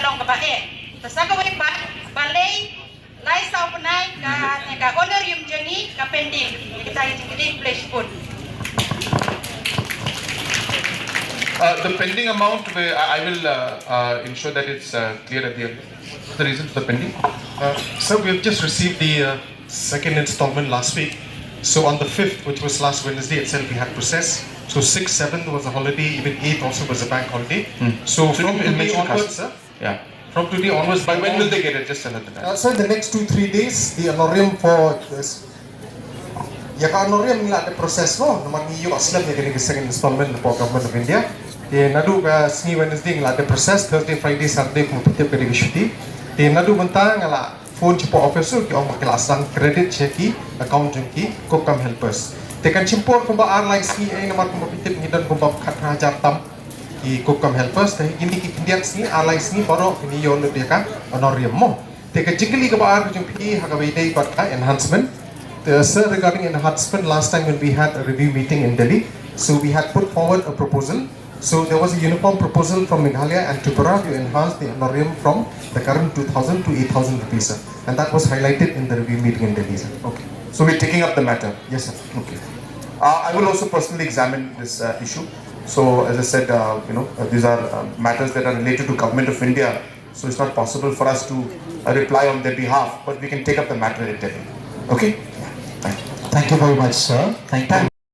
Longkmie. Tasagawin pa, Balei, Lai sa upunay, ka Honorarium jongi, ka pending. Kita jingkylli place food. The pending amount, I will ensure that it's clear at the end. The reason for the pending? Sir, we have just received the second installment last week. So on the 5th, which was last Wednesday itself, we had processed. So 6th, 7th was a holiday, even 8th also was a bank holiday. So from today onwards, sir? Yeah. From today onwards. By when will they get it? Just another time. Sir, the next 2-3 days, the honorarium for this. Yaka honorarium nila the process no, naman niyo aslam niya kini second installment for government of India. Nadu sni Wednesday nila the process, Thursday, Friday, Saturday kung patip kini shuti. Nadu banta ngala phone chipo officer ki ang makilasang credit checki account jengki ko kam helpers. Tekan chimpor kung ba airlines ni ay naman kung mapitip ngidan kung ba khatrajar tam ki ko kam helpers tahi gini ki Indians ni airlines ni baro ini yon dia ka honorarium mo. Teka jingkylli ka ba ar jeng pi hagabai dei bat ka enhancement. Sir, regarding enhancement, last time when we had a review meeting in Delhi, so we had put forward a proposal. So there was a uniform proposal from Meghalaya and Tripura to enhance the honorarium from the current 2,000 to 8,000 rupees, sir. And that was highlighted in the review meeting in Delhi, sir. Okay. So we're taking up the matter. Yes, sir. Okay. I will also personally examine this issue. So as I said, these are matters that are related to Government of India. So it's not possible for us to reply on their behalf, but we can take up the matter at Delhi. Okay? Thank you very much, sir. Thank you.